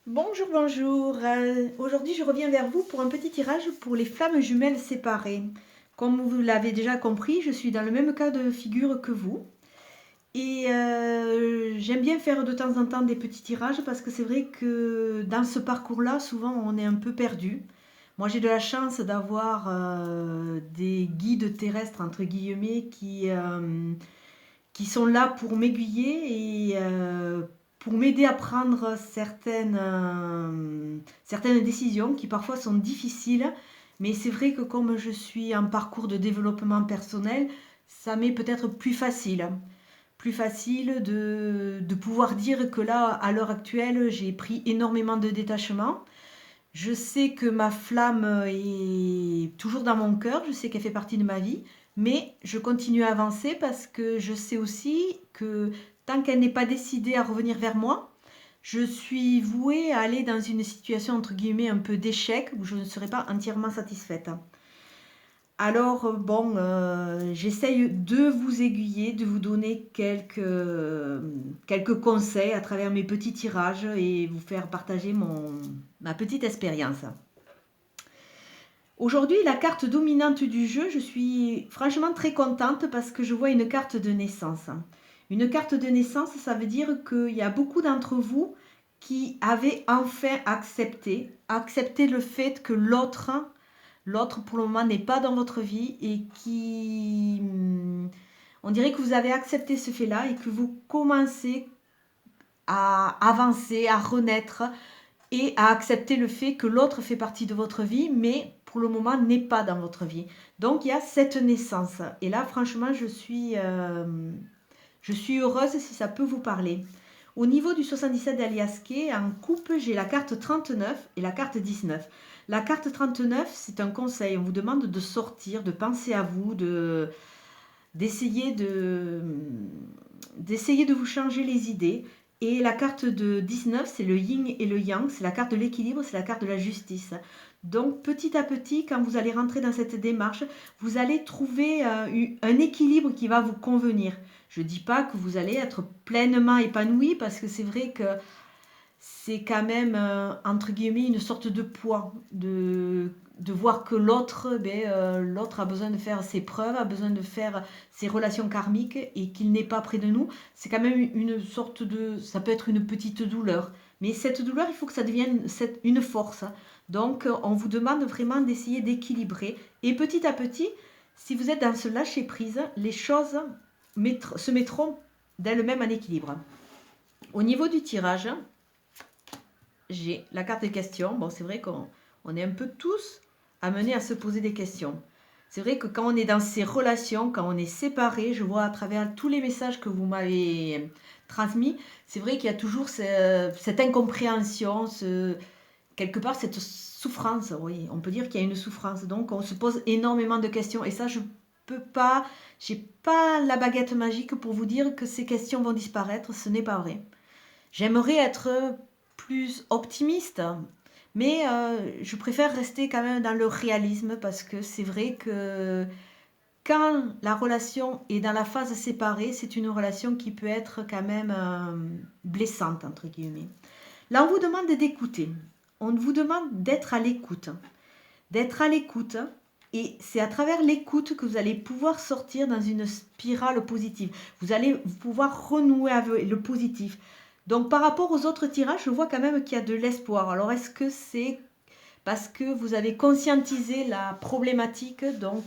Bonjour, bonjour. Aujourd'hui, je reviens vers vous pour un petit tirage pour les flammes jumelles séparées. Comme vous l'avez déjà compris, je suis dans le même cas de figure que vous. Et j'aime bien faire de temps en temps des petits tirages parce que c'est vrai que dans ce parcours-là, souvent, on est un peu perdu. Moi, j'ai de la chance d'avoir des guides terrestres, entre guillemets, qui sont là pour m'aiguiller et pour m'aider à prendre certaines décisions qui parfois sont difficiles. Mais c'est vrai que comme je suis en parcours de développement personnel, ça m'est peut-être plus facile. Plus facile de pouvoir dire que là, à l'heure actuelle, j'ai pris énormément de détachement. Je sais que ma flamme est toujours dans mon cœur, je sais qu'elle fait partie de ma vie, mais je continue à avancer parce que je sais aussi que tant qu'elle n'est pas décidée à revenir vers moi, je suis vouée à aller dans une situation entre guillemets un peu d'échec où je ne serai pas entièrement satisfaite. Alors, bon, j'essaye de vous aiguiller, de vous donner quelques conseils à travers mes petits tirages et vous faire partager ma petite expérience. Aujourd'hui, la carte dominante du jeu, je suis franchement très contente parce que je vois une carte de naissance. Une carte de naissance, ça veut dire qu'il y a beaucoup d'entre vous qui avaient enfin accepté le fait que l'autre pour le moment n'est pas dans votre vie et on dirait que vous avez accepté ce fait-là et que vous commencez à avancer, à renaître et à accepter le fait que l'autre fait partie de votre vie, mais pour le moment n'est pas dans votre vie. Donc il y a cette naissance. Et là, franchement, je suis heureuse si ça peut vous parler. Au niveau du 77 d'Aliaské, en coupe, j'ai la carte 39 et la carte 19. La carte 39, c'est un conseil. On vous demande de sortir, de penser à vous, d'essayer de, d'essayer de vous changer les idées. Et la carte de 19, c'est le yin et le yang, c'est la carte de l'équilibre, c'est la carte de la justice. Donc petit à petit, quand vous allez rentrer dans cette démarche, vous allez trouver un équilibre qui va vous convenir. Je ne dis pas que vous allez être pleinement épanoui parce que c'est vrai que c'est quand même, entre guillemets, une sorte de poids, de voir que l'autre a besoin de faire ses preuves, a besoin de faire ses relations karmiques et qu'il n'est pas près de nous. C'est quand même une sorte de... Ça peut être une petite douleur. Mais cette douleur, il faut que ça devienne une force. Donc, on vous demande vraiment d'essayer d'équilibrer. Et petit à petit, si vous êtes dans ce lâcher-prise, les choses se mettront d'elles-mêmes en équilibre. Au niveau du tirage, j'ai la carte des questions. Bon, c'est vrai qu'on est un peu tous amenés à se poser des questions. C'est vrai que quand on est dans ces relations, quand on est séparés, je vois à travers tous les messages que vous m'avez transmis, c'est vrai qu'il y a toujours cette incompréhension, quelque part cette souffrance. Oui, on peut dire qu'il y a une souffrance. Donc on se pose énormément de questions. Et ça, je peux pas, j'ai pas la baguette magique pour vous dire que ces questions vont disparaître. Ce n'est pas vrai. J'aimerais être plus optimiste, mais je préfère rester quand même dans le réalisme parce que c'est vrai que quand la relation est dans la phase séparée, c'est une relation qui peut être quand même blessante, entre guillemets. Là, on vous demande d'écouter. On vous demande d'être à l'écoute. D'être à l'écoute. Et c'est à travers l'écoute que vous allez pouvoir sortir dans une spirale positive. Vous allez pouvoir renouer avec le positif. Donc par rapport aux autres tirages, je vois quand même qu'il y a de l'espoir. Alors est-ce que c'est parce que vous avez conscientisé la problématique, donc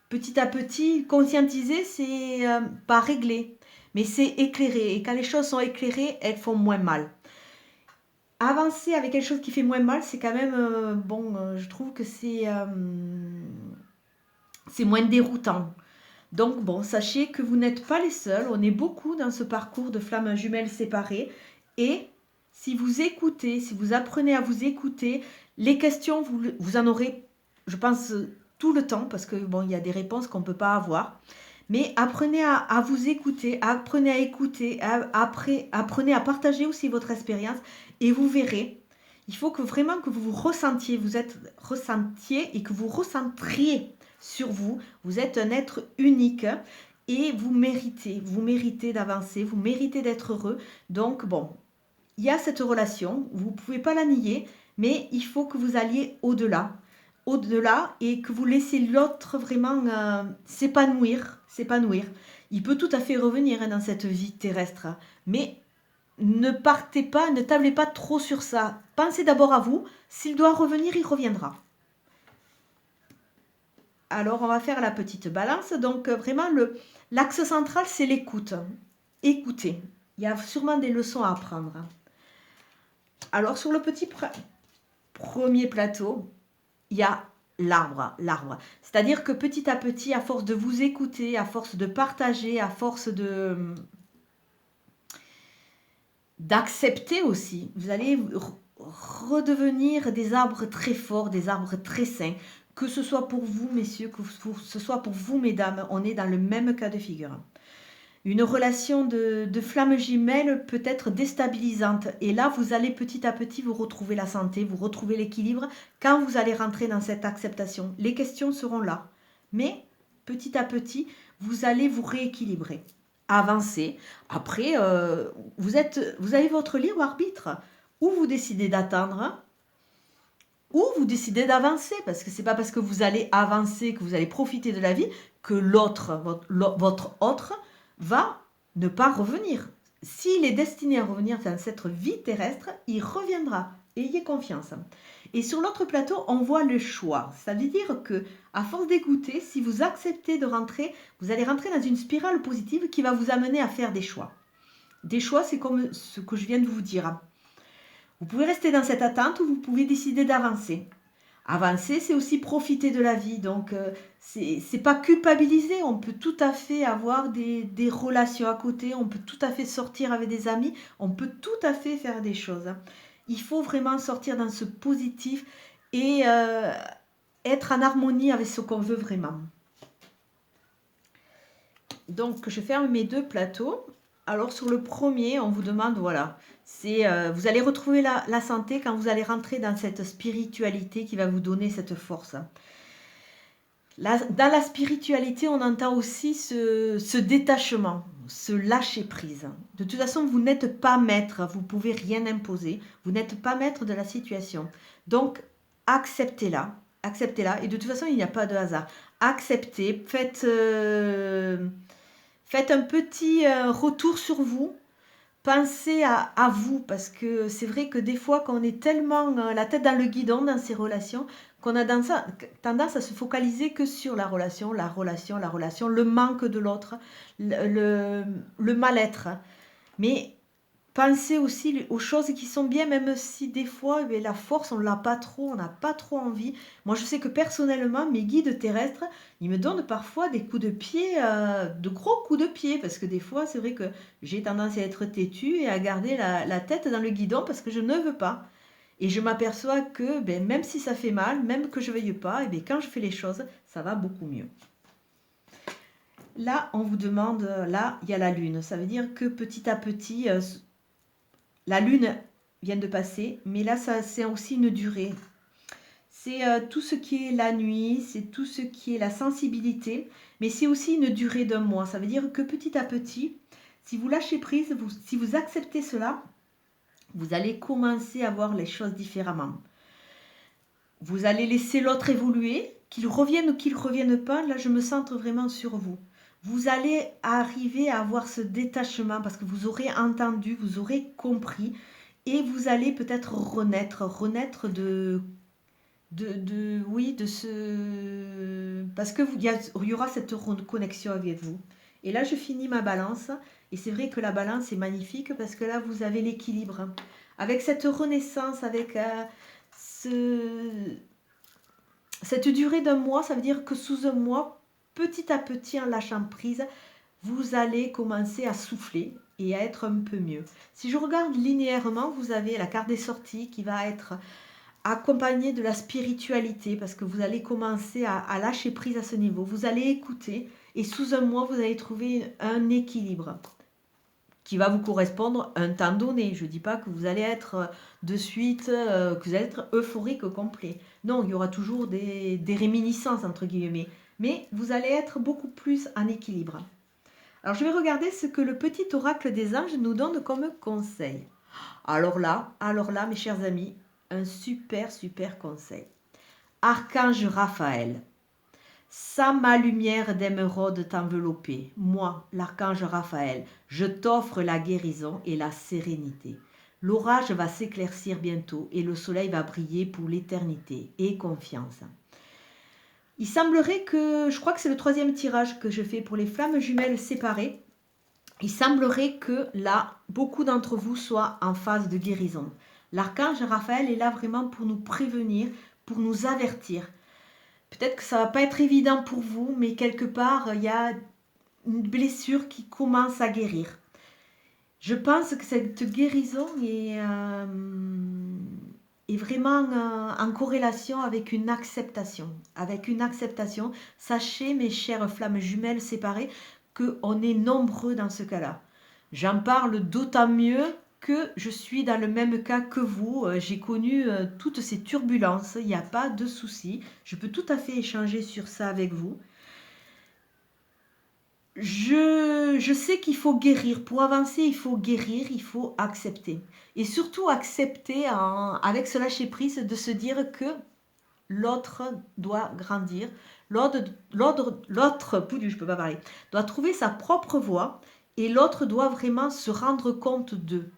petit à petit, conscientiser, c'est pas régler, mais c'est éclairer. Et quand les choses sont éclairées, elles font moins mal. Avancer avec quelque chose qui fait moins mal, c'est quand même, je trouve que c'est moins déroutant. Donc bon, sachez que vous n'êtes pas les seuls, on est beaucoup dans ce parcours de flammes jumelles séparées. Et si vous écoutez, si vous apprenez à vous écouter, les questions, vous en aurez, je pense, tout le temps, parce que bon, il y a des réponses qu'on ne peut pas avoir. Mais apprenez à vous écouter, apprenez à écouter, apprenez à partager aussi votre expérience et vous verrez. Il faut que vraiment que vous vous ressentiez, ressentiez et que vous recentriez sur vous. Vous êtes un être unique et vous méritez d'avancer, vous méritez d'être heureux. Donc bon, il y a cette relation, vous ne pouvez pas la nier, mais il faut que vous alliez au-delà. Au-delà et que vous laissez l'autre vraiment s'épanouir. Il peut tout à fait revenir dans cette vie terrestre, mais ne partez pas, ne tablez pas trop sur ça. Pensez d'abord à vous. S'il doit revenir, il reviendra. Alors, on va faire la petite balance. Donc, vraiment, l'axe central, c'est l'écoute. Écoutez. Il y a sûrement des leçons à apprendre. Alors, sur le petit premier plateau, il y a l'arbre. C'est-à-dire que petit à petit, à force de vous écouter, à force de partager, à force d'accepter aussi, vous allez redevenir des arbres très forts, des arbres très sains. Que ce soit pour vous, messieurs, que ce soit pour vous, mesdames, on est dans le même cas de figure. Une relation de flamme jumelle peut être déstabilisante. Et là, vous allez petit à petit vous retrouver la santé, vous retrouver l'équilibre quand vous allez rentrer dans cette acceptation. Les questions seront là. Mais petit à petit, vous allez vous rééquilibrer, avancer. Après, vous avez votre libre arbitre. Ou vous décidez d'attendre, ou vous décidez d'avancer. Parce que ce n'est pas parce que vous allez avancer, que vous allez profiter de la vie, que l'autre, votre autre, va ne pas revenir. S'il est destiné à revenir dans cette vie terrestre, il reviendra. Ayez confiance. Et sur l'autre plateau, on voit le choix. Ça veut dire que, à force d'écouter, si vous acceptez de rentrer, vous allez rentrer dans une spirale positive qui va vous amener à faire des choix. Des choix, c'est comme ce que je viens de vous dire. Vous pouvez rester dans cette attente ou vous pouvez décider d'avancer. Avancer, c'est aussi profiter de la vie. Donc, c'est pas culpabiliser. On peut tout à fait avoir des relations à côté. On peut tout à fait sortir avec des amis. On peut tout à fait faire des choses. Il faut vraiment sortir dans ce positif et être en harmonie avec ce qu'on veut vraiment. Donc, je ferme mes deux plateaux. Alors, sur le premier, on vous demande, voilà, vous allez retrouver la santé quand vous allez rentrer dans cette spiritualité qui va vous donner cette force. Dans la spiritualité, on entend aussi ce détachement, ce lâcher prise. De toute façon, vous n'êtes pas maître, vous ne pouvez rien imposer, vous n'êtes pas maître de la situation. Donc, acceptez-la, et de toute façon, il n'y a pas de hasard. Acceptez, faites un petit retour sur vous. Pensez à vous, parce que c'est vrai que des fois, quand on est tellement la tête dans le guidon dans ces relations, qu'on a tendance à se focaliser que sur la relation, le manque de l'autre, le mal-être. Mais pensez aussi aux choses qui sont bien, même si des fois, la force, on n'a pas trop envie. Moi, je sais que personnellement, mes guides terrestres, ils me donnent parfois des coups de pied, de gros coups de pied, parce que des fois, c'est vrai que j'ai tendance à être têtue et à garder la tête dans le guidon parce que je ne veux pas. Et je m'aperçois que même si ça fait mal, même que je ne veuille pas, quand je fais les choses, ça va beaucoup mieux. Là, on vous demande, là, il y a la lune. Ça veut dire que petit à petit, la lune vient de passer, mais là, c'est aussi une durée. C'est tout ce qui est la nuit, c'est tout ce qui est la sensibilité, mais c'est aussi une durée d'un mois. Ça veut dire que petit à petit, si vous lâchez prise, si vous acceptez cela, vous allez commencer à voir les choses différemment. Vous allez laisser l'autre évoluer, qu'il revienne ou qu'il ne revienne pas. Là, je me centre vraiment sur vous. Vous allez arriver à avoir ce détachement parce que vous aurez entendu, vous aurez compris et vous allez peut-être renaître parce que il y aura cette connexion avec vous. Et là, je finis ma balance et c'est vrai que la balance est magnifique parce que là, vous avez l'équilibre. Avec cette renaissance, avec cette durée d'un mois, ça veut dire que sous un mois, petit à petit, en lâchant prise, vous allez commencer à souffler et à être un peu mieux. Si je regarde linéairement, vous avez la carte des sorties qui va être accompagnée de la spiritualité parce que vous allez commencer à lâcher prise à ce niveau. Vous allez écouter et sous un mois, vous allez trouver un équilibre qui va vous correspondre un temps donné. Je ne dis pas que vous allez être de suite, que vous allez être euphorique au complet. Non, il y aura toujours des réminiscences, entre guillemets. Mais vous allez être beaucoup plus en équilibre. Alors, je vais regarder ce que le petit oracle des anges nous donne comme conseil. Alors là, mes chers amis, un super, super conseil. Archange Raphaël, sans ma lumière d'émeraude t'envelopper, moi, l'archange Raphaël, je t'offre la guérison et la sérénité. L'orage va s'éclaircir bientôt et le soleil va briller pour l'éternité. Et confiance. Il semblerait que, je crois que c'est le 3e tirage que je fais pour les flammes jumelles séparées. Il semblerait que là, beaucoup d'entre vous soient en phase de guérison. L'archange Raphaël est là vraiment pour nous prévenir, pour nous avertir. Peut-être que ça ne va pas être évident pour vous, mais quelque part, il y a une blessure qui commence à guérir. Je pense que cette guérison est vraiment en corrélation avec une acceptation. Avec une acceptation, sachez, mes chères flammes jumelles séparées, qu'on est nombreux dans ce cas-là. J'en parle d'autant mieux que je suis dans le même cas que vous. J'ai connu toutes ces turbulences, il n'y a pas de souci. Je peux tout à fait échanger sur ça avec vous. Je sais qu'il faut guérir. Pour avancer, il faut guérir, il faut accepter. Et surtout accepter avec ce lâcher-prise de se dire que l'autre doit grandir. L'autre, je peux pas parler, doit trouver sa propre voie et l'autre doit vraiment se rendre compte d'eux.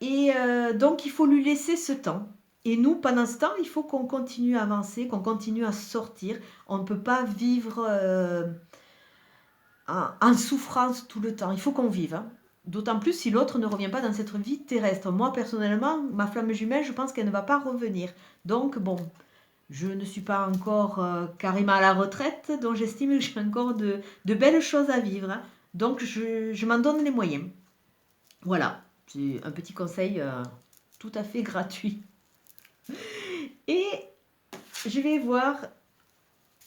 Et donc, il faut lui laisser ce temps. Et nous, pendant ce temps, il faut qu'on continue à avancer, qu'on continue à sortir. On ne peut pas vivre en souffrance tout le temps. Il faut qu'on vive. Hein. D'autant plus si l'autre ne revient pas dans cette vie terrestre. Moi, personnellement, ma flamme jumelle, je pense qu'elle ne va pas revenir. Donc, bon, je ne suis pas encore carrément à la retraite, donc j'estime que j'ai encore de belles choses à vivre. Hein. Donc, je m'en donne les moyens. Voilà, c'est un petit conseil tout à fait gratuit. Et je vais voir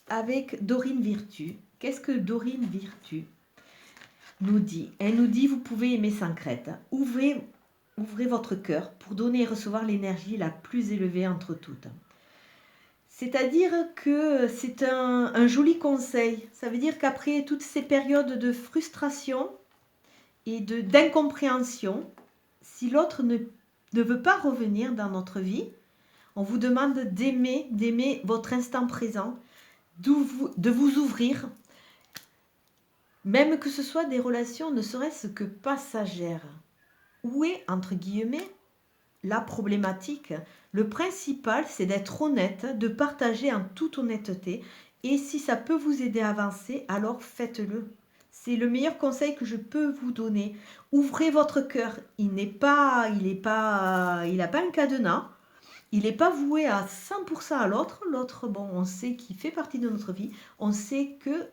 avec Dorine Virtue. Qu'est-ce que Dorine Virtue nous dit? Elle nous dit, vous pouvez aimer sans crainte. Ouvrez votre cœur pour donner et recevoir l'énergie la plus élevée entre toutes. C'est-à-dire que c'est un joli conseil. Ça veut dire qu'après toutes ces périodes de frustration et d'incompréhension, si l'autre ne veut pas revenir dans notre vie, on vous demande d'aimer votre instant présent, de vous ouvrir, même que ce soit des relations ne serait-ce que passagères. Où est, entre guillemets, la problématique? Le principal, c'est d'être honnête, de partager en toute honnêteté. Et si ça peut vous aider à avancer, alors faites-le. C'est le meilleur conseil que je peux vous donner. Ouvrez votre cœur. Il n'a pas un cadenas. Il n'est pas voué à 100% à l'autre. L'autre, bon, on sait qu'il fait partie de notre vie. On sait que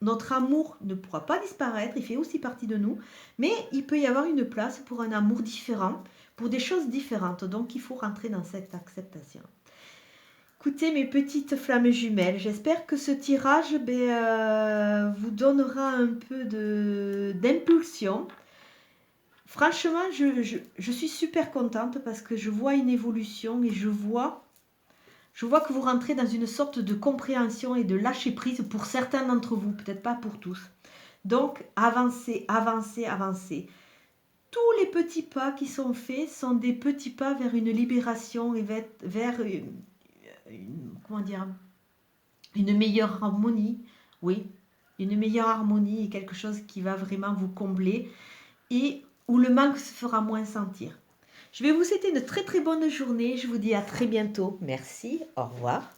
notre amour ne pourra pas disparaître. Il fait aussi partie de nous. Mais il peut y avoir une place pour un amour différent, pour des choses différentes. Donc, il faut rentrer dans cette acceptation. Écoutez, mes petites flammes jumelles, j'espère que ce tirage vous donnera un peu d'impulsion. Franchement, je suis super contente parce que je vois une évolution et je vois que vous rentrez dans une sorte de compréhension et de lâcher prise pour certains d'entre vous, peut-être pas pour tous. Donc, avancez, avancez, avancez. Tous les petits pas qui sont faits sont des petits pas vers une libération et vers une meilleure harmonie. Oui, une meilleure harmonie et quelque chose qui va vraiment vous combler et où le manque se fera moins sentir. Je vais vous souhaiter une très très bonne journée. Je vous dis à très bientôt. Merci, au revoir.